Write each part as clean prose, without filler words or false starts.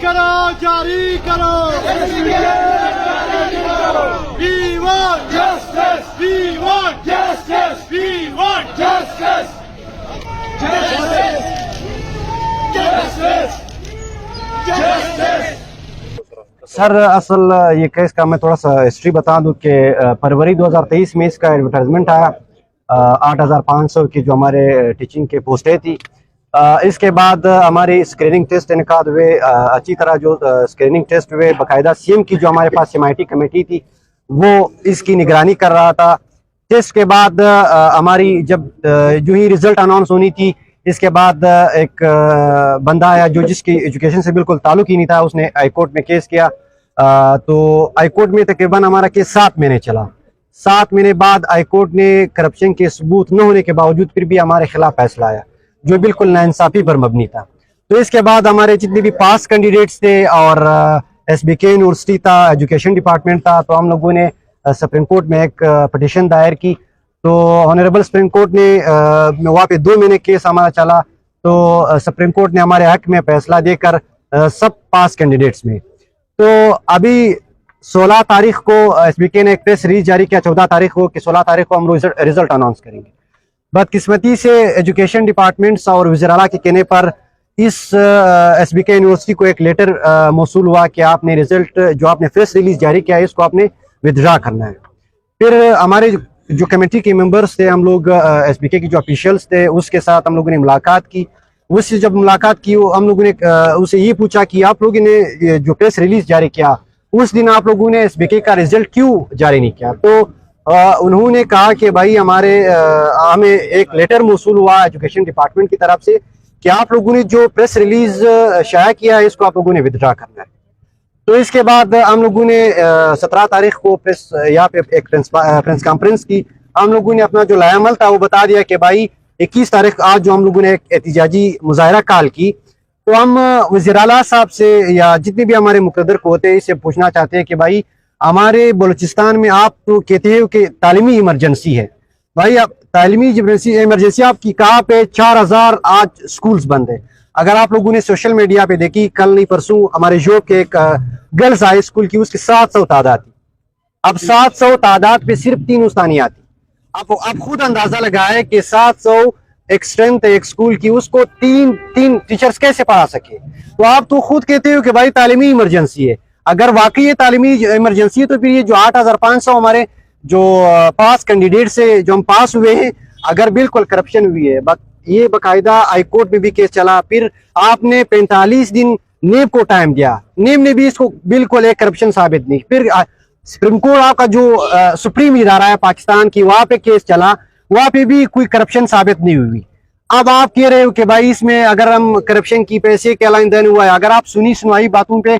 करो जारी करो We want justice We want justice We want justice Justice Justice Justice sir असल ये केस का मैं थोड़ा सा हिस्ट्री बता दूं कि फरवरी 2023 में इसका एडवर्टाइजमेंट आया 8500 की जो हमारे टीचिंग के पोस्टें थी। इसके बाद हमारी स्क्रीनिंग टेस्ट इनकाद हुए अच्छी तरह जो स्क्रीनिंग टेस्ट हुए बाकायदा सीएम की जो हमारे पास एमआईटी कमेटी थी वो इसकी निगरानी कर रहा था। टेस्ट के बाद हमारी जब जो ही रिजल्ट अनाउंस होनी थी इसके बाद एक बंदा आया जो जिसकी एजुकेशन से बिल्कुल ताल्लुक ही नहीं था, उसने हाई कोर्ट में केस किया। तो हाई कोर्ट में तकरीबन हमारा केस 7 महीने चला। 7 महीने बाद हाई कोर्ट ने करप्शन के सबूत न होने के बावजूद फिर भी हमारे खिलाफ फैसला आया जो बिल्कुल नाइंसाफी पर मबनी था। तो इसके बाद हमारे जितने भी पास कैंडिडेट्स थे और एसबीके यूनिवर्सिटी था, एजुकेशन डिपार्टमेंट था, तो हम लोगों ने सुप्रीम कोर्ट में एक पटिशन दायर की। तो ऑनरेबल सुप्रीम कोर्ट ने वहाँ पे 2 महीने केस हमारा चला। तो सुप्रीम कोर्ट ने हमारे हक में फैसला देकर सब पास कैंडिडेट्स में। तो अभी 16 तारीख को एसबीके ने एक प्रेस रिलीज जारी किया 14 तारीख को कि 16 तारीख को हम रिजल्ट अनाउंस करेंगे। बदकिस्मती से एजुकेशन डिपार्टमेंट्स और वज़ीर आला के कहने पर इस एसबीके यूनिवर्सिटी को एक लेटर मौसूल हुआ कि आपने रिजल्ट जो आपने प्रेस रिलीज जारी किया है इसको आपने विथड्रा करना है। फिर हमारे जो कमेटी के मेंबर्स थे, हम लोग एसबीके के जो ऑफिशियल्स थे उसके साथ हम लोगों ने मुलाकात की। उससे जब मुलाकात की हम लोगों ने उससे ये पूछा कि आप लोगों ने जो प्रेस रिलीज जारी किया उस दिन आप लोगों ने एसबीके का रिजल्ट क्यों जारी नहीं किया। तो उन्होंने कहा कि भाई हमें एक लेटर मौसूल हुआ एजुकेशन डिपार्टमेंट की तरफ से कि आप लोगों ने जो प्रेस रिलीज शाया किया है इसको आप लोगों ने विथड्रा करना है। तो इसके बाद हम लोगों ने 17 तारीख को प्रेस यहाँ पे एक प्रेस कॉन्फ्रेंस की। हम लोगों ने अपना जो लायामल था वो बता दिया कि भाई 21 तारीख आज जो हम लोगों ने एक एहतिजाजी मुजाहरा कॉल की। तो हम वज़ीर आला साहब से या जितने भी हमारे मुक़र्रर को होते हैं इससे पूछना चाहते हैं कि भाई हमारे बलूचिस्तान में आप तो कहते हो कि तालीमी इमरजेंसी है, भाई आप तालीमी इमरजेंसी आपकी कहाँ पे 4000 आज स्कूल्स बंद है। अगर आप लोगों ने सोशल मीडिया पे देखी कल नहीं परसों हमारे जो के एक गर्ल्स हाई स्कूल की उसकी 700 तादाद थी। अब 700 तादाद पे सिर्फ 3 उस्तानियात थी। आप खुद अंदाजा लगाए कि 700 एक स्ट्रेंथ है एक स्कूल की, उसको तीन टीचर्स कैसे पढ़ा सके। तो आप तो खुद कहते हो कि भाई तालीमी इमरजेंसी है। अगर वाकई ये तालीमी इमरजेंसी है तो फिर ये जो 8500 हमारे जो पास कैंडिडेट से जो हम पास हुए हैं अगर बिल्कुल करप्शन हुई है, ये बाकायदा हाई कोर्ट में भी केस चला। फिर आपने 45 दिन नेब को टाइम दिया, नेब ने भी इसको बिल्कुल एक करप्शन साबित नहीं। फिर सुप्रीम कोर्ट आपका जो सुप्रीम इदारा है पाकिस्तान की वहां पे केस चला, वहां पे भी कोई करप्शन साबित नहीं हुई। अब आप कह रहे हो कि भाई इसमें अगर हम करप्शन की पैसे के लाइन देन हुआ है, अगर आप सुनी सुनाई बातों पे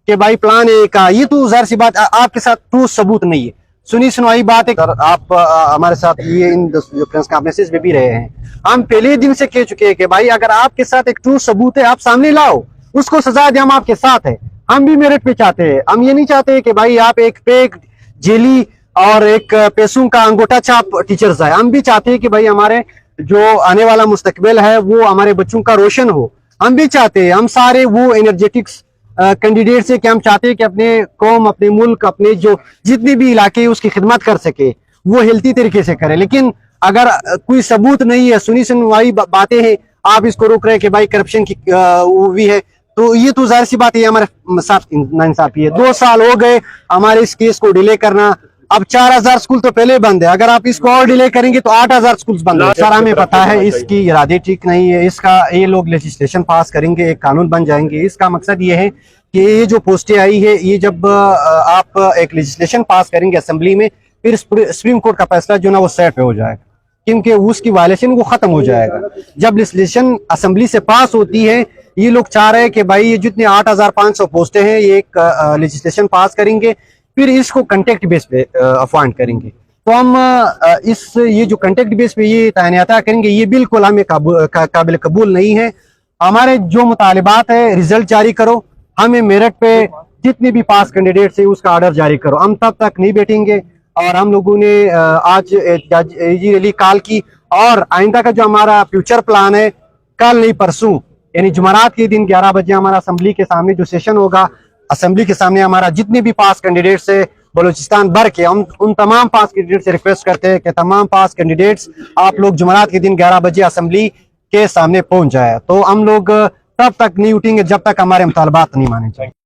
कि भाई प्लान ए का, ये तो जाहिर सी बात आपके साथ ठोस सबूत नहीं है, सुनी सुनाई बात है। आप हमारे साथ ये इन जो प्रेस कॉन्फ्रेंसेस में भी रहे हैं, हम पहले दिन से कह चुके हैं कि भाई अगर आपके साथ एक ठोस सबूत है आप सामने लाओ, उसको सजा दे, हम आपके साथ है। हम भी मेरिट पे चाहते हैं, हम ये नहीं चाहते कि भाई आप एक फेक जेली और एक पैसों का अंगूठा छाप टीचर्स है। हम भी चाहते हैं कि भाई हमारे जो आने वाला मुस्तकबिल है वो हमारे बच्चों का रोशन हो। हम भी चाहते हैं, हम सारे वो एनर्जेटिक्स कैंडिडेट से कि हम चाहते हैं कि अपने कौम, अपने मुल्क, अपने जो जितने भी इलाके उसकी खिदमत कर सके, वो हेल्थी तरीके से करे। लेकिन अगर कोई सबूत नहीं है, सुनी सुनवाई बातें हैं, आप इसको रोक रहे हैं कि भाई करप्शन की वो भी है, तो ये तो जाहिर सी बात है हमारे साथ नाइंसाफी है। 2 साल हो गए हमारे इस केस को डिले करना। अब 4000 स्कूल तो पहले बंद है, अगर आप इसको और डिले करेंगे तो 8000 स्कूल बंद है। सर हमें पता है इसकी इरादे ठीक नहीं है, इसका ये लोग लेजिस्लेशन पास करेंगे, एक कानून बन जाएंगे। इसका मकसद ये है कि ये जो पोस्टें आई है ये जब आप एक लेजिस्लेशन पास करेंगे असेंबली में, फिर सुप्रीम कोर्ट का फैसला जो ना वो सेट पे हो जाएगा, क्योंकि उसकी वायलेशन वो खत्म हो जाएगा। जब लेजिस्लेशन असेंबली से पास होती है, ये लोग चाह रहे हैं कि भाई ये जितने 8500 पोस्टें हैं ये एक लेजिस्लेशन पास करेंगे, फिर इसको कंटेक्ट बेस पे अपॉइंट करेंगे। तो हम ये जो कंटेक्ट बेस पे ये तैनात करेंगे, ये बिल्कुल हमें काबिल कबूल नहीं है। हमारे जो मुतालिबात है, रिजल्ट जारी करो, हमें मेरिट पे जितने भी पास कैंडिडेट है उसका ऑर्डर जारी करो। हम तब तक नहीं बैठेंगे। और हम लोगों ने आज रैली कॉल की, और आइंदा का जो हमारा फ्यूचर प्लान है, कल नहीं परसों یعنی جمعرات کے دن 11 بجے ہمارا اسمبلی کے سامنے جو سیشن ہوگا، اسمبلی کے سامنے ہمارا جتنے بھی پاس کینڈیڈیٹس ہے بلوچستان بھر کے، ہم ان تمام پاس کینڈیڈیٹ سے ریکویسٹ کرتے ہیں کہ تمام پاس کینڈیڈیٹس آپ لوگ جمعرات کے دن 11 بجے اسمبلی کے سامنے پہنچ جائے. تو ہم لوگ تب تک نہیں اٹھیں گے جب تک ہمارے مطالبات نہیں مانے جائیں.